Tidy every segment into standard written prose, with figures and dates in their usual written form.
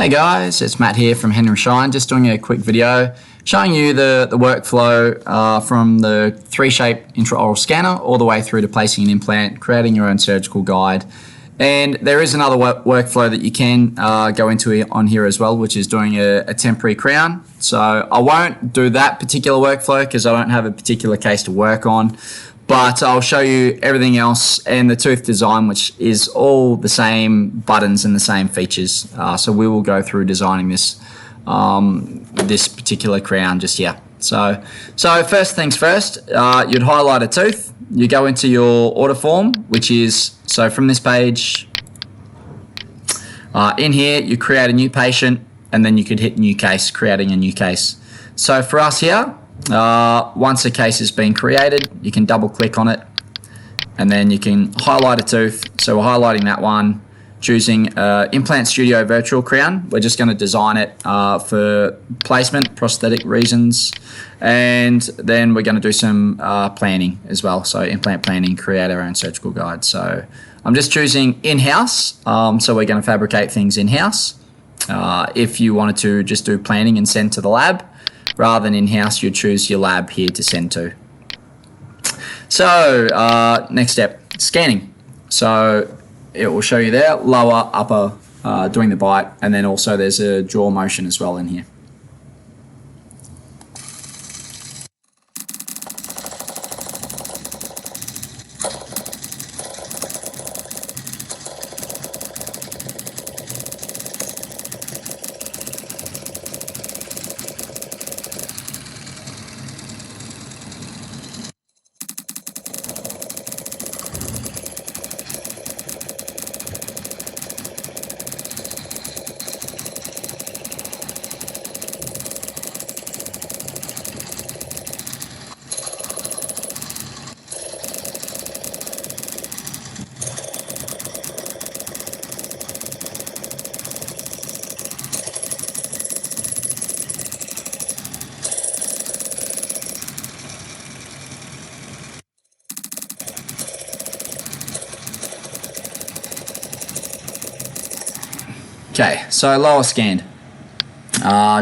Hey guys, it's Matt here from Henry Shine, just doing a quick video showing you the workflow from the 3-shape intraoral scanner all the way through to placing an implant, creating your own surgical guide. And there is another workflow that you can go into on here as well, which is doing a temporary crown. So I won't do that particular workflow because I don't have a particular case to work on. But I'll show you everything else and the tooth design, which is all the same buttons and the same features. So we will go through designing this this particular crown just here. So first things first, you'd highlight a tooth. You go into your order form, which is, so from this page, in here you create a new patient, and then you could hit new case, creating a new case. So for us here, once a case has been created, you can double click on it and then you can highlight a tooth. So we're highlighting that one, choosing Implant Studio Virtual Crown. We're just going to design it for placement, prosthetic reasons, and then we're going to do some planning as well. So implant planning, create our own surgical guide. So I'm just choosing in-house, so we're going to fabricate things in-house. If you wanted to just do planning and send to the lab, rather than in-house, you choose your lab here to send to. So next step, scanning. So it will show you there, lower, upper, doing the bite, and then also there's a jaw motion as well in here. Okay, so lower scanned,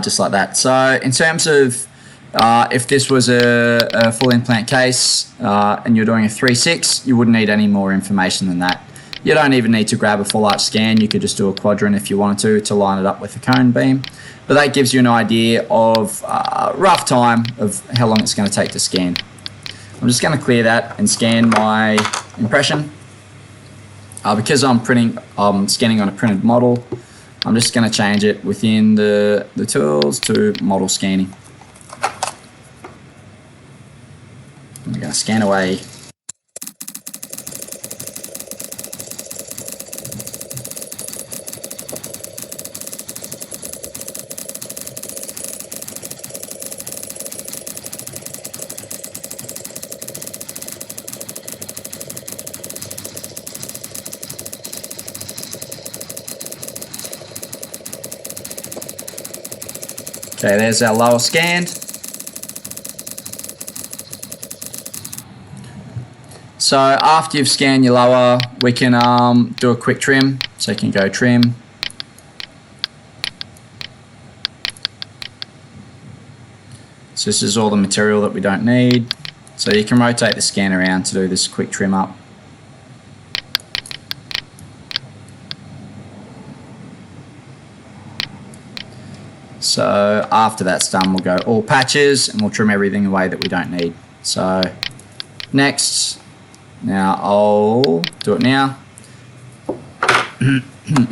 just like that. So in terms of if this was a full implant case and you're doing a 3/6, you wouldn't need any more information than that. You don't even need to grab a full arch scan. You could just do a quadrant if you wanted to line it up with the cone beam. But that gives you an idea of rough time of how long it's going to take to scan. I'm just going to clear that and scan my impression. Because I'm scanning on a printed model, I'm just going to change it within the tools to model scanning. I'm going to scan away. Okay, there's our lower scanned. So after you've scanned your lower, we can do a quick trim. So you can go trim. So this is all the material that we don't need. So you can rotate the scan around to do this quick trim up. So after that's done, we'll go all patches and we'll trim everything away that we don't need. So next, now I'll do it now.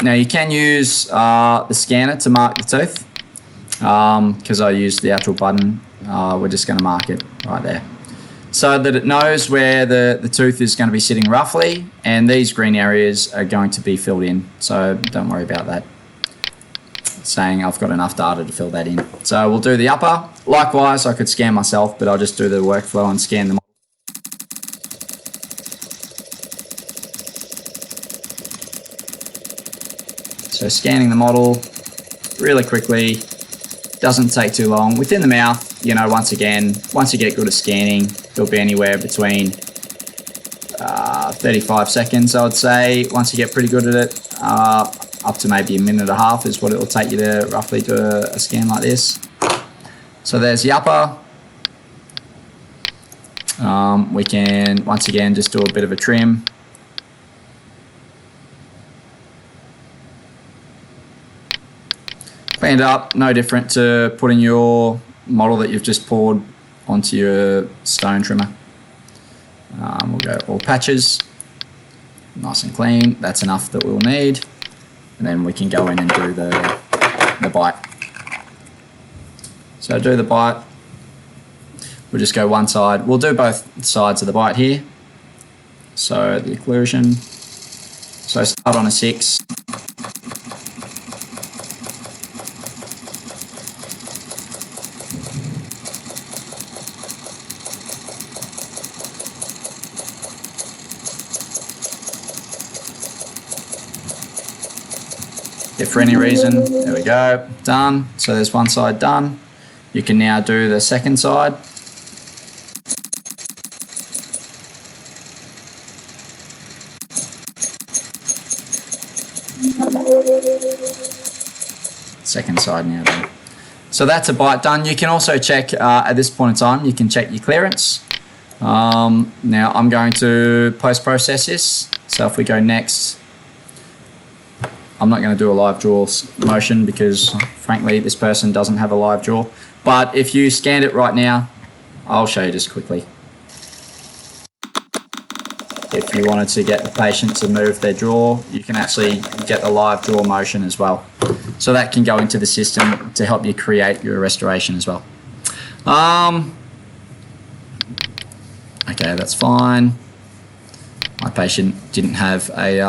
Now you can use the scanner to mark the tooth. Because I used the actual button, we're just going to mark it right there, so that it knows where the tooth is going to be sitting roughly, and these green areas are going to be filled in. So don't worry about that. Saying I've got enough data to fill that in. So we'll do the upper. Likewise, I could scan myself, but I'll just do the workflow and scan them. So scanning the model really quickly, doesn't take too long. Within the mouth, you know, once again, once you get good at scanning, it'll be anywhere between 35 seconds, I would say, once you get pretty good at it. up to maybe a minute and a half is what it will take you to roughly do a scan like this. So there's the upper. We can once again just do a bit of a trim. Clean it up, no different to putting your model that you've just poured onto your stone trimmer. We'll go all patches, nice and clean. That's enough that we'll need, and then we can go in and do the bite. So do the bite. We'll just go one side. We'll do both sides of the bite here. So the occlusion. So start on a 6. If for any reason, there we go, done. So there's one side done. You can now do the second side. Second side now done. So that's a bite done. You can also check at this point in time, you can check your clearance. Now I'm going to post-process this. So if we go next, I'm not going to do a live draw motion because frankly this person doesn't have a live draw. But if you scanned it right now, I'll show you just quickly. If you wanted to get the patient to move their jaw, you can actually get the live draw motion as well. So that can go into the system to help you create your restoration as well. Okay, that's fine. My patient didn't have a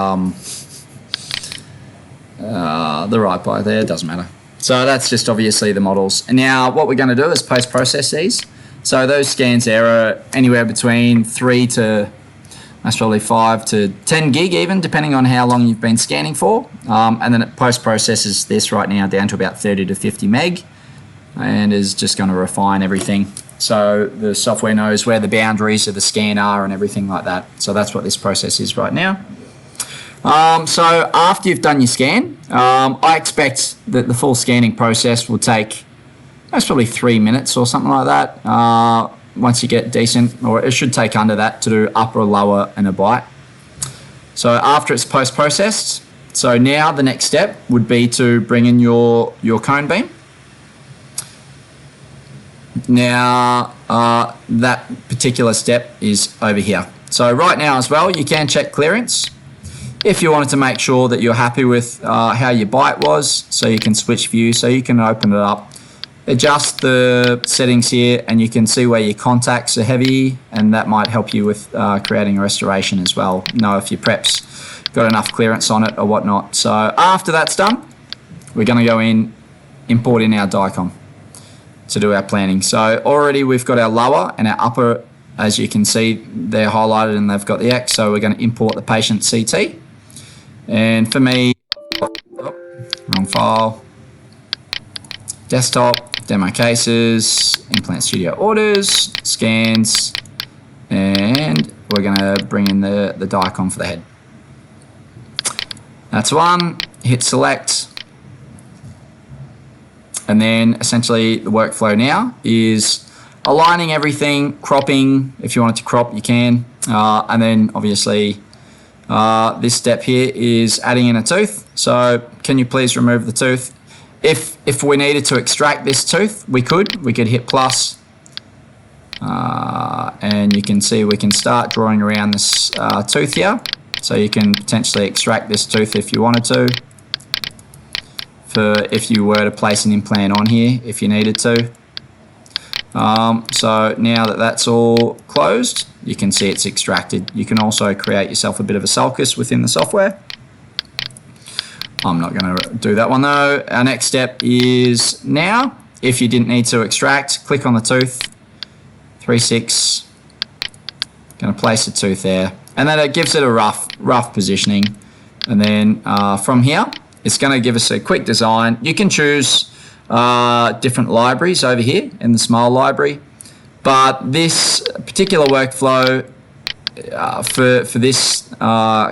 the right bite there, doesn't matter. So that's just obviously the models. And now what we're going to do is post-process these. So those scans there are anywhere between 3 to, that's probably 5 to 10 gig even, depending on how long you've been scanning for. And then it post-processes this right now down to about 30 to 50 meg and is just going to refine everything. So the software knows where the boundaries of the scan are and everything like that. So that's what this process is right now. So after you've done your scan, I expect that the full scanning process will take, that's probably 3 minutes or something like that. Once you get decent, or it should take under that to do upper, lower and a bite. So after it's post-processed, so now the next step would be to bring in your cone beam. Now that particular step is over here. So right now as well, you can check clearance. If you wanted to make sure that you're happy with how your bite was, so you can switch view, so you can open it up, adjust the settings here, and you can see where your contacts are heavy, and that might help you with creating a restoration as well. Know if your prep's got enough clearance on it or whatnot. So after that's done, we're going to go in, import in our DICOM to do our planning. So already we've got our lower and our upper, as you can see, they're highlighted and they've got the X, so we're going to import the patient CT. And for me, wrong file, desktop, demo cases, Implant Studio orders, scans, and we're going to bring in the DICOM for the head. That's one, hit select, and then essentially the workflow now is aligning everything, cropping. If you wanted to crop, you can, and then obviously this step here is adding in a tooth. So can you please remove the tooth? If we needed to extract this tooth, we could hit plus, and you can see we can start drawing around this tooth here. So you can potentially extract this tooth if you wanted to, if you were to place an implant on here, if you needed to. So now that that's all closed, you can see it's extracted. You can also create yourself a bit of a sulcus within the software. I'm not going to do that one though. Our next step is now, if you didn't need to extract, click on the tooth, 3/6, going to place the tooth there, and then it gives it a rough positioning. And then from here, it's going to give us a quick design. You can choose different libraries over here in the Smile library, but this particular workflow for this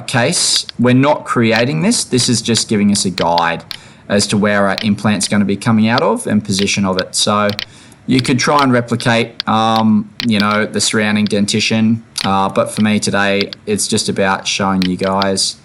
case, we're not creating this. This is just giving us a guide as to where our implant's going to be coming out of and position of it. So you could try and replicate, you know, the surrounding dentition, but for me today, it's just about showing you guys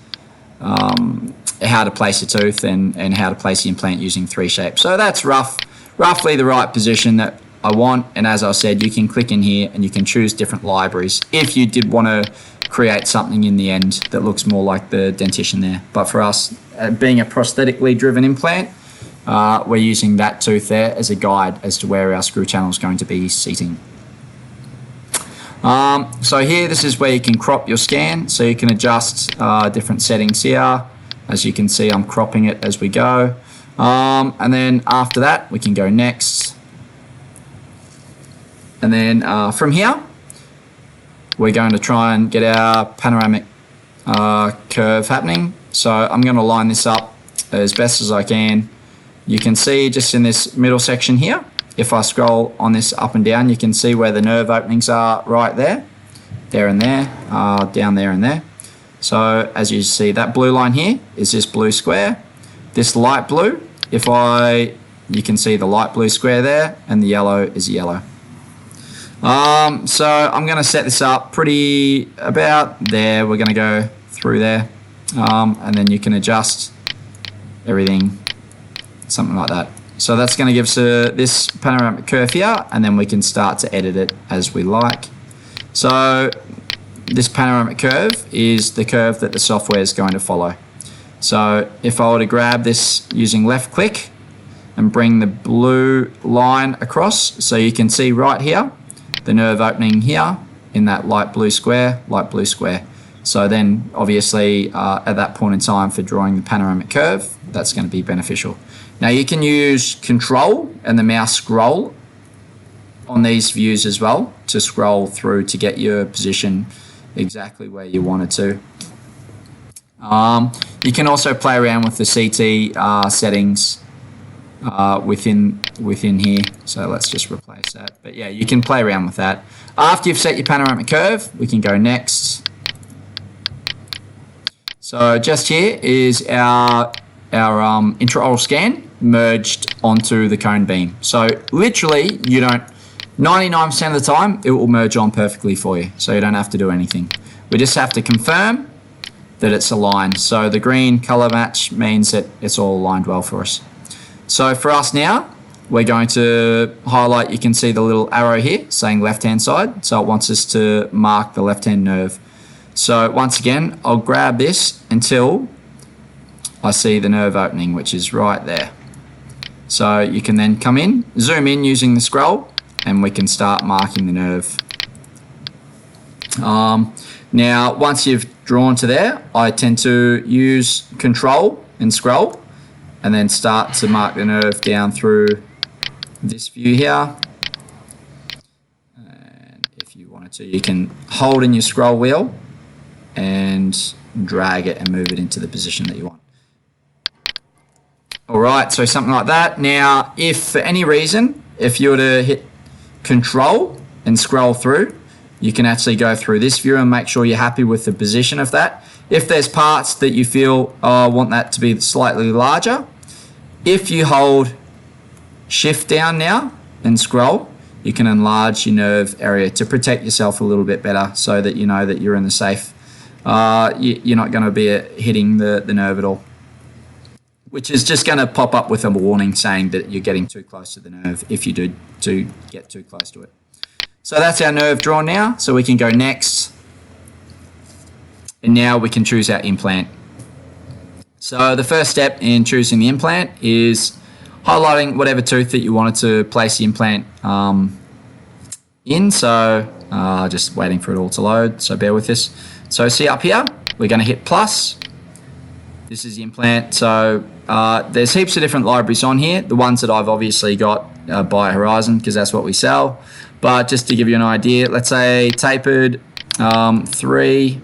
how to place a tooth and how to place the implant using 3Shape. So that's roughly the right position that I want. And as I said, you can click in here and you can choose different libraries if you did want to create something in the end that looks more like the dentition there. But for us, being a prosthetically driven implant, we're using that tooth there as a guide as to where our screw channel is going to be seating. So here, this is where you can crop your scan. So you can adjust different settings here. As you can see, I'm cropping it as we go. And then after that, we can go next. And then from here, we're going to try and get our panoramic curve happening. So I'm going to line this up as best as I can. You can see just in this middle section here, if I scroll on this up and down, you can see where the nerve openings are right there, there and there, down there and there. So as you see, that blue line here is this blue square. This light blue, you can see the light blue square there, and the yellow is yellow. So I'm going to set this up pretty about there. We're going to go through there, and then you can adjust everything, something like that. So that's going to give us this panoramic curve here, and then we can start to edit it as we like. So this panoramic curve is the curve that the software is going to follow. So if I were to grab this using left click and bring the blue line across, so you can see right here, the nerve opening here in that light blue square, light blue square. So then obviously at that point in time for drawing the panoramic curve, that's going to be beneficial. Now you can use control and the mouse scroll on these views as well to scroll through to get your position exactly where you want it to. You can also play around with the CT settings within here. So let's just replace that. But yeah, you can play around with that. After you've set your panoramic curve, we can go next. So just here is our intraoral scan merged onto the cone beam. So literally, 99% of the time, it will merge on perfectly for you. So you don't have to do anything. We just have to confirm that it's aligned. So the green color match means that it's all aligned well for us. So for us now, we're going to highlight, you can see the little arrow here saying left-hand side. So it wants us to mark the left-hand nerve. So once again, I'll grab this until I see the nerve opening, which is right there. So you can then come in, zoom in using the scroll, and we can start marking the nerve. Now, once you've drawn to there, I tend to use control and scroll, and then start to mark the nerve down through this view here. And if you wanted to, you can hold in your scroll wheel and drag it and move it into the position that you want. All right, so something like that. Now, if for any reason, if you were to hit control and scroll through, you can actually go through this view and make sure you're happy with the position of that. If there's parts that you feel want that to be slightly larger, if you hold shift down now and scroll, you can enlarge your nerve area to protect yourself a little bit better so that you know that you're in the safe. You're not going to be hitting the nerve at all, which is just going to pop up with a warning saying that you're getting too close to the nerve if you do to get too close to it. So that's our nerve drawn now, so we can go next. And now we can choose our implant. So the first step in choosing the implant is highlighting whatever tooth that you wanted to place the implant in. So just waiting for it all to load, so bear with this. So see up here, we're going to hit plus. This is the implant. So there's heaps of different libraries on here. The ones that I've obviously got by Horizon, because that's what we sell. But just to give you an idea, let's say tapered 3,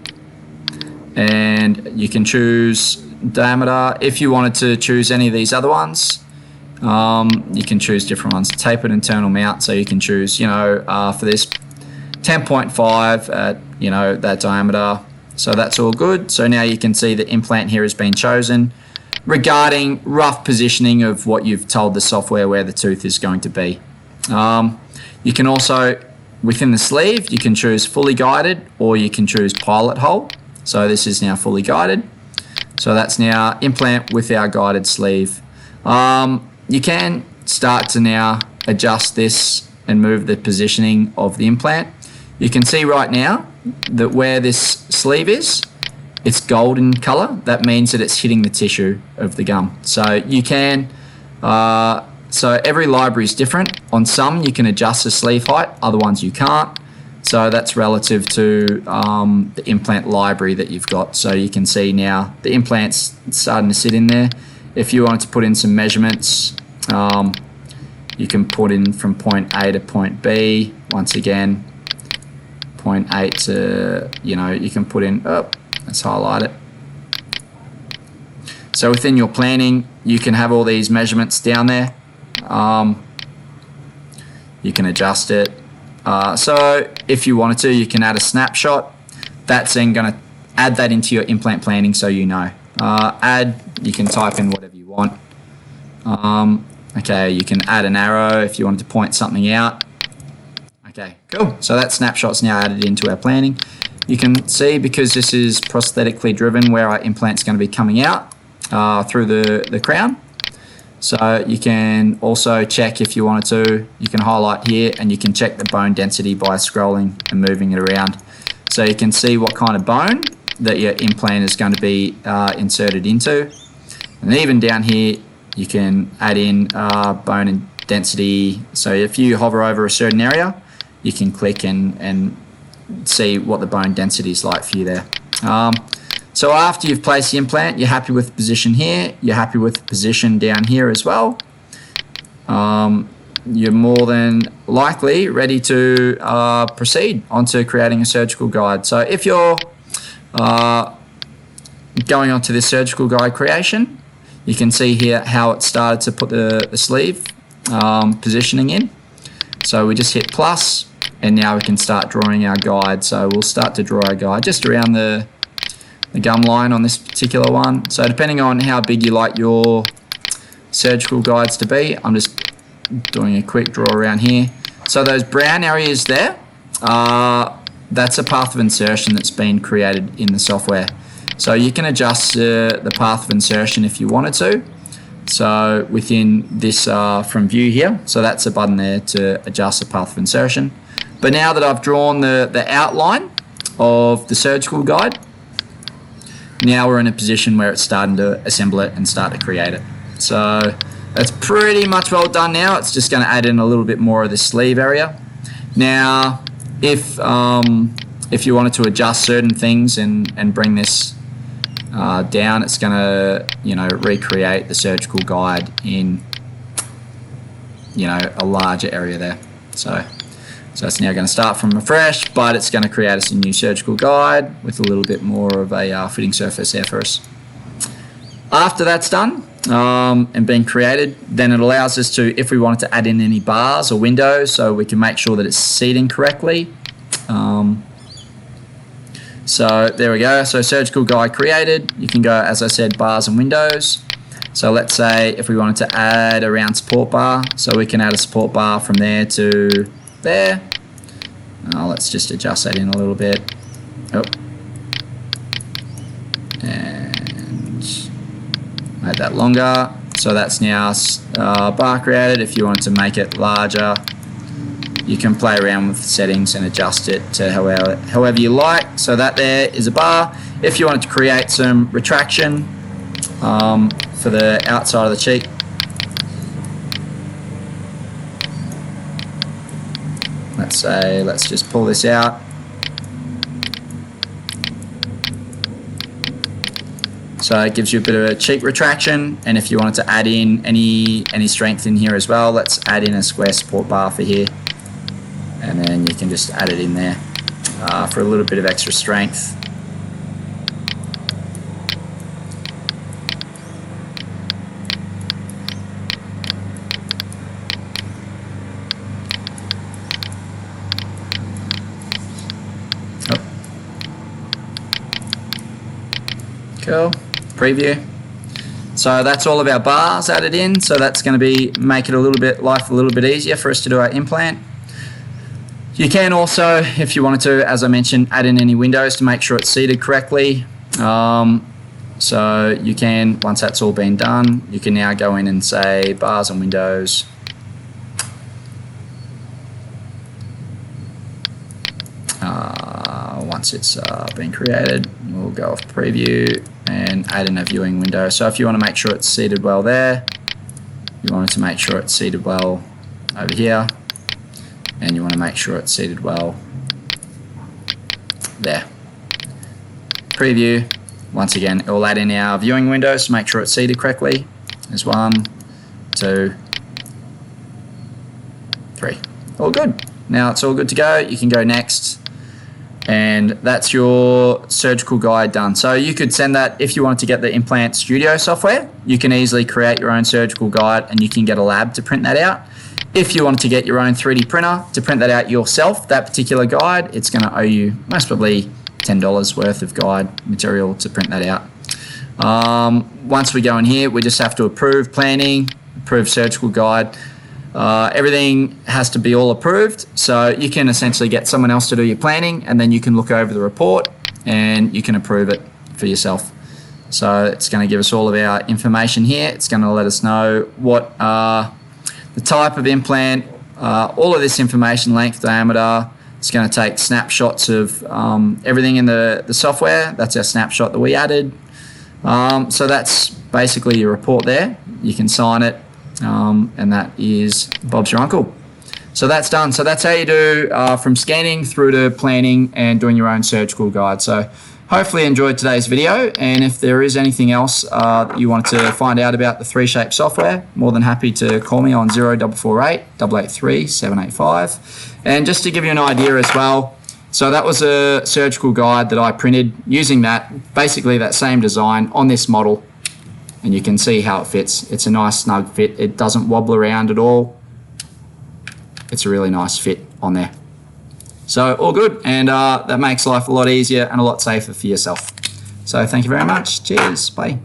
and you can choose diameter. If you wanted to choose any of these other ones, you can choose different ones. Tapered internal mount, so you can choose, for this 10.5 at, you know, that diameter. So that's all good. So now you can see the implant here has been chosen regarding rough positioning of what you've told the software where the tooth is going to be. You can also, within the sleeve, you can choose fully guided or you can choose pilot hole. So this is now fully guided. So that's now implant with our guided sleeve. You can start to now adjust this and move the positioning of the implant. You can see right now that where this sleeve is, it's golden color. That means that it's hitting the tissue of the gum. So you can, so every library is different. On some you can adjust the sleeve height, other ones you can't. So that's relative to the implant library that you've got. So you can see now the implant's starting to sit in there. If you wanted to put in some measurements, you can put in from point A to point B. Once again, point 8 to, you know, you can put in, let's highlight it. So within your planning, you can have all these measurements down there. You can adjust it. So if you wanted to, you can add a snapshot. That's then going to add that into your implant planning so you know. Add, you can type in whatever you want. Okay, you can add an arrow if you wanted to point something out. Okay, cool. So that snapshot's now added into our planning. You can see, because this is prosthetically driven, where our implant's going to be coming out through the crown. So you can also check, if you wanted to, you can highlight here and you can check the bone density by scrolling and moving it around. So you can see what kind of bone that your implant is going to be inserted into. And even down here, you can add in bone and density. So if you hover over a certain area, you can click and see what the bone density is like for you there. So after you've placed the implant, you're happy with the position here, you're happy with the position down here as well. You're more than likely ready to proceed onto creating a surgical guide. So if you're going onto this surgical guide creation, you can see here how it started to put the sleeve positioning in. So we just hit plus, and now we can start drawing our guide. So we'll start to draw our guide just around the gum line on this particular one. So depending on how big you like your surgical guides to be, I'm just doing a quick draw around here. So those brown areas there, that's a path of insertion that's been created in the software. So you can adjust the path of insertion if you wanted to. So within this from view here, so that's a button there to adjust the path of insertion. But now that I've drawn the outline of the surgical guide, now we're in a position where it's starting to assemble it and start to create it. So that's pretty much well done now. It's just going to add in a little bit more of the sleeve area. Now, if you wanted to adjust certain things and bring this down, it's going to, you know, recreate the surgical guide in, you know, a larger area there. So it's now going to start from afresh, but it's going to create us a new surgical guide with a little bit more of a fitting surface there for us. After that's done and been created, then it allows us to, if we wanted to add in any bars or windows, so we can make sure that it's seating correctly. So there we go. So surgical guide created. You can go, as I said, bars and windows. So let's say if we wanted to add a round support bar, so we can add a support bar from there to there. Let's just adjust that in a little bit. And make that longer. So that's now bar created. If you want to make it larger, you can play around with the settings and adjust it to however you like. So that there is a bar. If you wanted to create some retraction for the outside of the cheek, let's just pull this out. So it gives you a bit of a cheek retraction, and if you wanted to add in any strength in here as well, let's add in a square support bar for here, and then you can just add it in there for a little bit of extra strength. Cool. Preview. So that's all of our bars added in. So that's going to be make it life a little bit easier for us to do our implant. You can also, if you wanted to, as I mentioned, add in any windows to make sure it's seated correctly. So you can, once that's all been done, you can now go in and say bars and windows. Once it's been created, we'll go off preview and add in a viewing window. So if you want to make sure it's seated well there, you want to make sure it's seated well over here, and you want to make sure it's seated well there. Preview. Once again, it will add in our viewing windows to make sure it's seated correctly. There's 1, 2, 3. All good. Now it's all good to go. You can go next. And that's your surgical guide done. So you could send that, if you wanted to get the Implant Studio software, you can easily create your own surgical guide and you can get a lab to print that out. If you wanted to get your own 3D printer to print that out yourself, that particular guide, it's going to owe you most probably $10 worth of guide material to print that out. Once we go in here, we just have to approve planning, approve surgical guide. Everything has to be all approved, so you can essentially get someone else to do your planning and then you can look over the report and you can approve it for yourself. So it's going to give us all of our information here. It's going to let us know what the type of implant, all of this information, length, diameter. It's going to take snapshots of everything in the software. That's our snapshot that we added. So that's basically your report there. You can sign it. And that is Bob's your uncle. So that's done. So that's how you do from scanning through to planning and doing your own surgical guide. So hopefully you enjoyed today's video, and if there is anything else that you want to find out about the 3Shape software, more than happy to call me on 0448 883 785. And just to give you an idea as well, so that was a surgical guide that I printed using that, basically that same design on this model. And you can see how it fits. It's a nice snug fit. It doesn't wobble around at all. It's a really nice fit on there. So all good, and that makes life a lot easier and a lot safer for yourself. So thank you very much. Cheers. Bye.